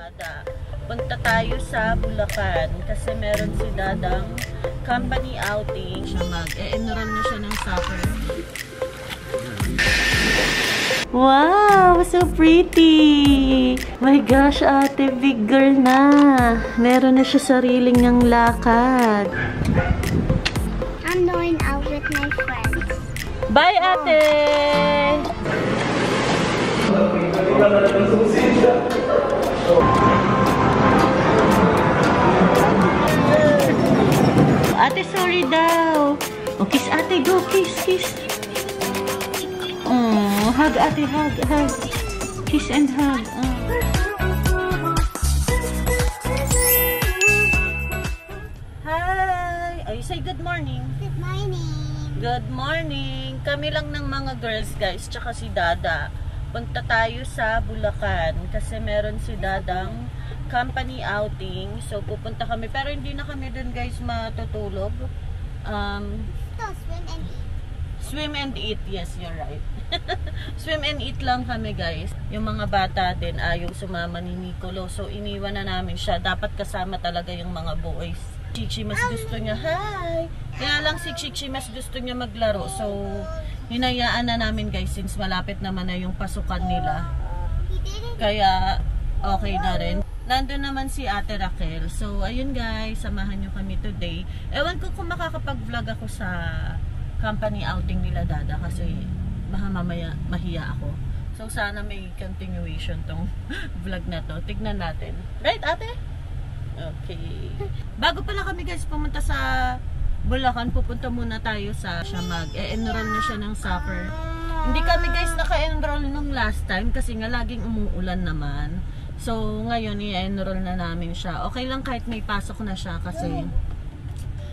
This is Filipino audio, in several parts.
Dada. Punta tayo sa Bulacan kasi meron si Dadang company outing. Siya mag-e-enroll na siya ng soccer. Wow! So pretty! My gosh, ate, big girl na. Meron na siya sariling ng lakad. I'm going out with my friends. Bye, ate! Ate, sorry daw. Oh, kiss ate, go, kiss, kiss. Oh, hug ate, hug, hug. Kiss and hug. Oh. Hi! Oh, you say good morning. Good morning. Good morning. Kami lang ng mga girls, guys, tsaka si Dada. Punta tayo sa Bulacan kasi meron si Dadang company outing. So, pupunta kami. Pero hindi na kami dun, guys, matutulog. So, swim and eat. Swim and eat. Yes, you're right. Swim and eat lang kami, guys. Yung mga bata din ayaw sumama ni Nicolo. So, iniwan na namin siya. Dapat kasama talaga yung mga boys. Chichi mas gusto niya. Hi! Kaya lang si Chichi mas gusto niya maglaro. So, hinayaan na namin, guys, since malapit naman na yung pasukan nila. Kaya, okay na rin. Nandun naman si Ate Raquel. So, ayun guys, samahan nyo kami today. Ewan ko kung makakapag-vlog ako sa company outing nila Dada kasi baka mamaya mahiya ako. So, sana may continuation tong vlog na to. Tignan natin. Right, ate? Okay. Bago pala kami guys pumunta sa Bulacan, pupunta muna tayo sa siya mag-e-enroll na siya ng soccer. Hindi kami guys naka-enroll nung last time kasi nga laging umuulan naman. So, ngayon i-enroll na namin siya. Okay lang kahit may pasok na siya kasi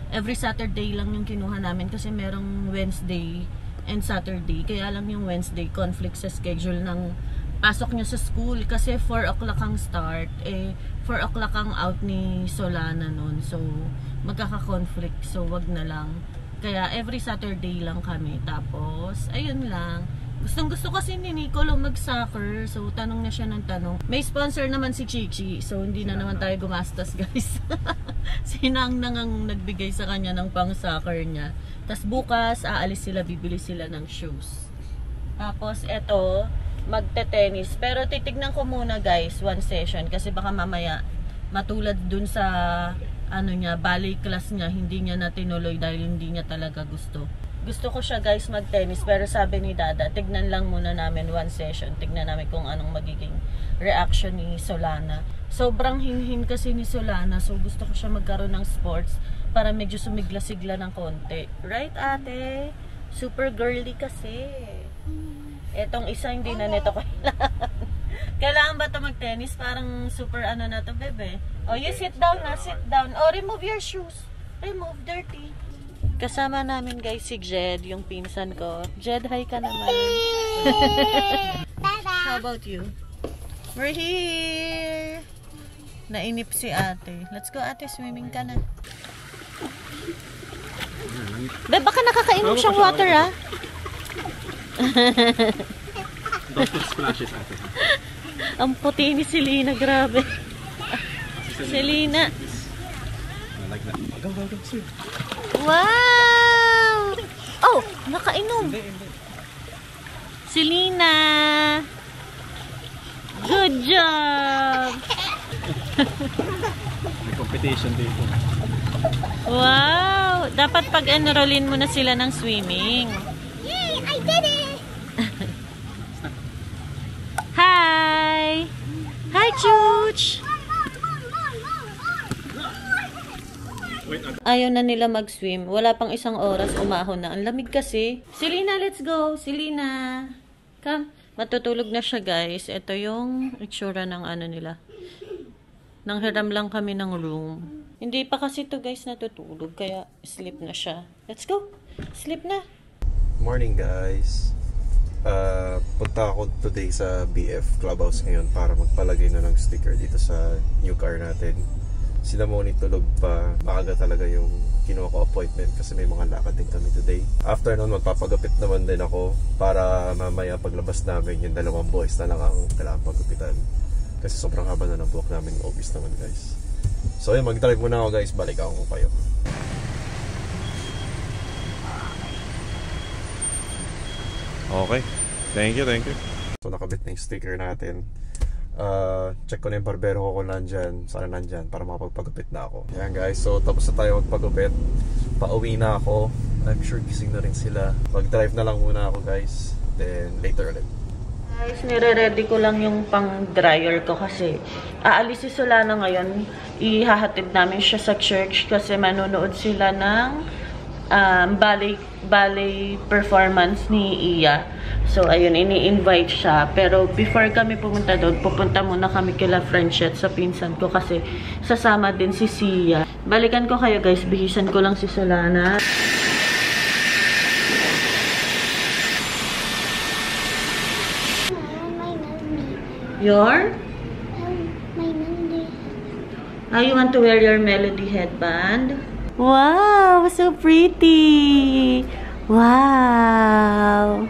every Saturday lang yung kinuha namin kasi merong Wednesday and Saturday. Kaya lang yung Wednesday conflict sa schedule ng pasok niya sa school kasi 4 o'clock ang start. 4 o'clock ang out ni Solana nun. So, magkaka-conflict. So, wag na lang. Kaya every Saturday lang kami. Tapos, ayun lang. Gustong-gusto kasi ni Nicolo mag-soccer. So, tanong na siya ng tanong. May sponsor naman si Chichi. So, hindi na naman tayo gumastos, guys. Sinang nangang nagbigay sa kanya ng pang-soccer niya. Tapos, bukas, aalis sila, bibili sila ng shoes. Tapos, eto, magte-tennis. Pero, titignan ko muna, guys, one session. Kasi baka mamaya, matulad dun sa, ano niya, ballet class niya, hindi niya na tinuloy dahil hindi niya talaga gusto. Gusto ko siya guys mag-tennis pero sabi ni Dada, tignan lang muna namin one session. Tignan namin kung anong magiging reaction ni Solana. Sobrang hinhin kasi ni Solana so gusto ko siya magkaroon ng sports para medyo sumigla-sigla ng konti. Right ate? Super girly kasi. Etong isa hindi na nito kailangan. Kailangan ba ito mag-tennis? Parang super ano na to bebe. Oh you sit down na, sit down. Oh remove your shoes. Remove, dirty. Kasama namin guys si Jed, yung pinsan ko. Jed, hi ka naman. How about you? We're here. Nainip si ate. Let's go ate, swimming ka na. Be, baka nakakainom siyang water ah. Don't put splashes ate. Ang puti ni Selena, grabe. Selena. I like that. Go, go, go, swim. Wow! Oh, nakainom. Selena. Good job. May competition dito. Wow! Dapat pag-enrollin mo na sila ng swimming. Yay! I did it! Hi! Hi, Chooch! Ayaw na nila mag-swim. Wala pang isang oras, umahon na. Ang lamig kasi. Selena, let's go! Selena! Come. Matutulog na siya, guys. Ito yung itsura ng ano nila. Nanghiram lang kami ng room. Hindi pa kasi to guys natutulog. Kaya sleep na siya. Let's go! Sleep na! Morning guys. Punta ako today sa BF Clubhouse ngayon para magpalagay na ng sticker dito sa new car natin. Sila Moni tulog pa. Maaga talaga yung kinuha ko appointment kasi may mga lakad din kami today. After nun, magpapagupit naman din ako para mamaya paglabas namin yung dalawang boys na lang ang kailangan pagupitan. Kasi sobrang haba na ng buhok namin August naman guys. So ayun, mag-drive muna ako guys. Balik ako kayo. Okay. Thank you. So nakabit na yung sticker natin. Check ko na yung barbero ko kung nandyan. Sana nandyan para makapagpagupit na ako. Yan guys, so tapos na tayo magpagupit. Pauwi na ako. I'm sure gising na rin sila. Mag-drive na lang muna ako guys. Then later ulit. Guys, nire-ready ko lang yung pang-dryer ko kasi aalis si Solana ngayon. Ihahatid namin siya sa church kasi manonood sila ng ballet performance ni Iya. So, ayun, ini-invite siya. Pero before kami pumunta doon, pupunta muna kami kila Franchet sa pinsan ko kasi sasama din si Sia. Balikan ko kayo guys, bihisan ko lang si Solana. Your? My melody. You want to wear your melody headband? Wow, so pretty! Wow!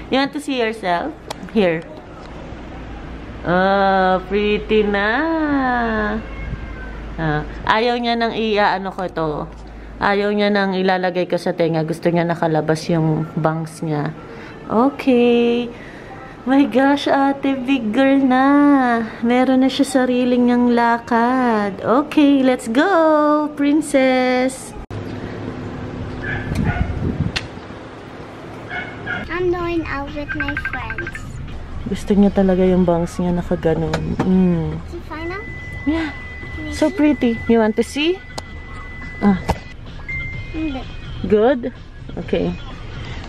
You want to see yourself? Here. Oh, pretty na! Ayaw niya nang ano ko to. Ayaw niya nang ilalagay ko sa tenga. Gusto niya nakalabas yung bangs niya. Okay. My gosh, ate, big girl na. Meron na siya sariling niyang lakad. Okay, let's go, princess. I'm going out with my friends. Gusto niya talaga yung bangs niya nakaganon. See, Fina? Yeah, so pretty. You want to see? Good? Okay.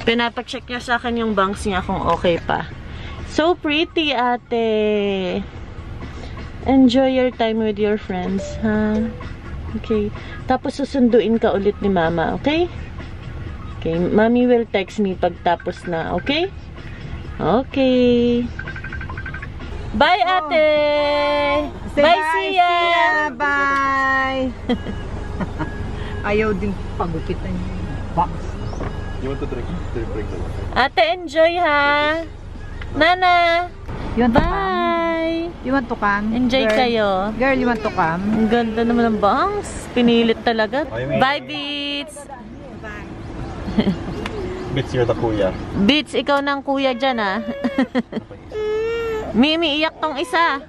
Pinapacheck niya sa akin yung bangs niya kung okay pa. So pretty, ate. Enjoy your time with your friends, ha? Okay. Tapos susunduin ka ulit ni mama, okay? Okay. Mommy will text me pagtapos na, okay? Okay. Bye, ate! Bye, Sia! Bye! Ayaw din pagupitan yung box. You want to drink the water? Ate, enjoy, ha? Nana! You want to come? Bye! You want to come? Enjoy Girl? kayo. Girl, you want to come? Ang ganda naman ng bangs. Pinilit talaga. Bye, Bye, Beats! Bits, you're the kuya. Beats, ikaw na ang kuya dyan, ah. Mimi, iyak tong isa.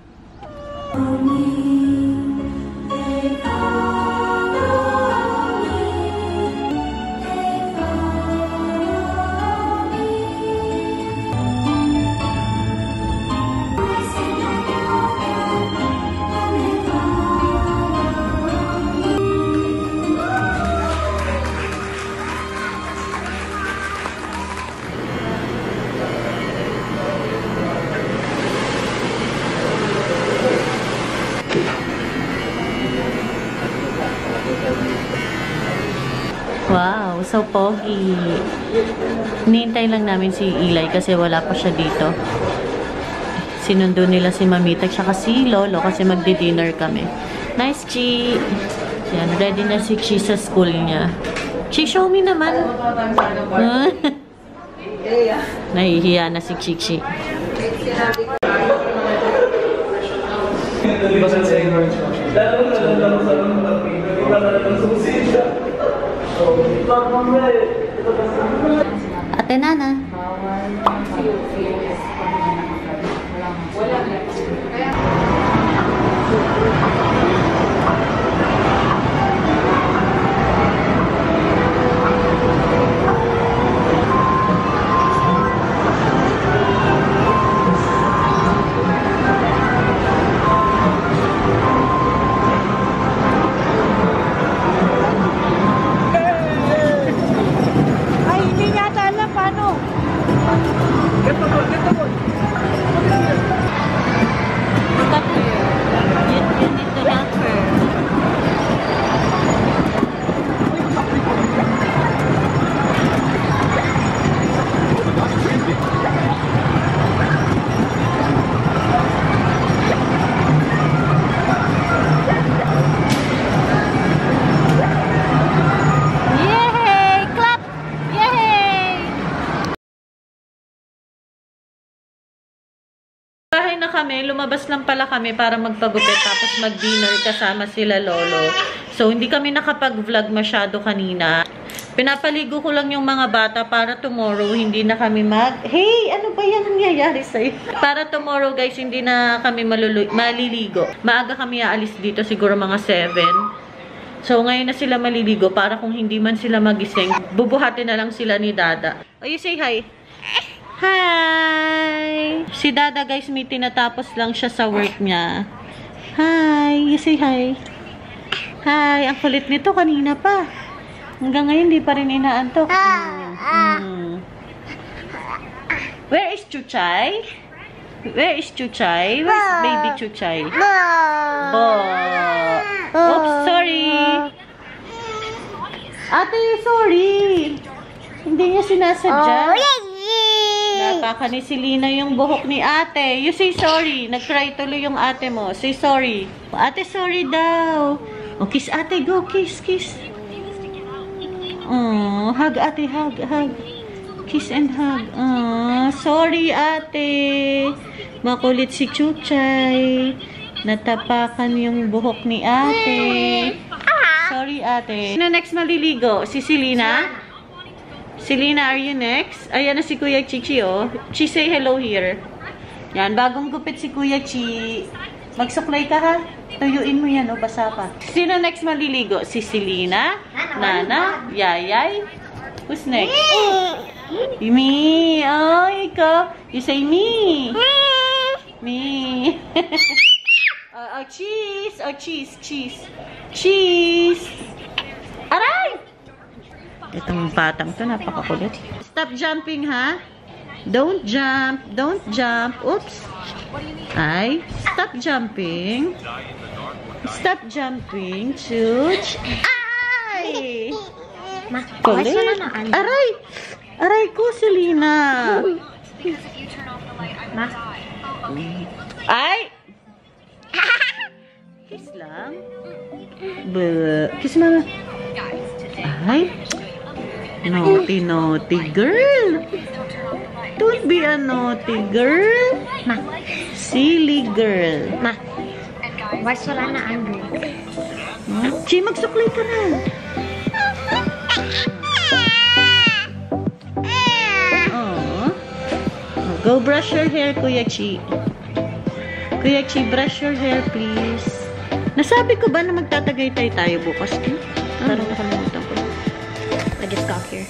Wow, so pogi. Nihintay lang namin si Eli kasi wala pa siya dito. Sinundo nila si Mamita at si Lolo kasi magdi-dinner kami. Nice, Chi! Yan, ready na si Chi sa school niya. Chi, show me naman! Nahihiya na si Chi Chi. Ate Nana. Ay, hindi yata alam paano. Get the kami, lumabas lang pala kami para magpagupit tapos mag-dinner kasama sila lolo. So, hindi kami nakapag-vlog masyado kanina. Pinapaligo ko lang yung mga bata para tomorrow hindi na kami Hey! Ano ba yan nangyayari sa'yo? Para tomorrow guys, hindi na kami maliligo. Maaga kami aalis dito, siguro mga 7. So, ngayon na sila maliligo para kung hindi man sila magising, bubuhatin na lang sila ni Dada. Oh, you say hi. Hi! Si Dada guys, may tinatapos lang siya sa work niya. Hi! You say hi. Hi! Ang kulit nito kanina pa. Hanggang ngayon, di pa rin inaantok. Where is Chuchay? Where is Chuchay? Where's baby Chuchay? Bo! Oops, sorry. Ate, sorry. Hindi niya sinasadya. Napaka ni Selena yung buhok ni ate. You say sorry. Nag-cry tuloy yung ate mo. Say sorry. Ate, sorry daw. Oh, kiss ate. Go, kiss, kiss. Oh, hug ate, hug, hug. Kiss and hug. Oh, sorry ate. Makulit si Chuchay. Natapakan yung buhok ni ate. Sorry ate. Sino next maliligo? Si Selena? Selena, are you next? Ayan na si Kuya Chichi, oh. Chi, say hello here. Yan, bagong gupit si Kuya Chi. Magsuklay ka, ha? Tuyuin mo yan, o basa pa. Sino next maliligo? Si Selena? Nana? Yayay? Who's next? Me! Oh, ikaw. You say me. Me. Oh, cheese. Oh, cheese. Cheese. Cheese. Aray! Itong patang to, napakakulit. Stop jumping, ha? Don't jump. Don't jump. Oops. Ay, stop jumping. Stop jumping. Chuch. Ay! Kulit. Aray! Aray ko, Selena. Ay! Kiss lang. Kiss mama. Ay! Naughty, naughty girl. Don't be a naughty girl. Ma. Silly girl. Ma. Why's wala na angry? Chi, magsuklay ka na. Oh. Go brush your hair, Kuya Chi. Kuya Chi, brush your hair, please. Nasabi ko ba na magtatagay tayo bukas? Parang nakalimutan ko. I just got here.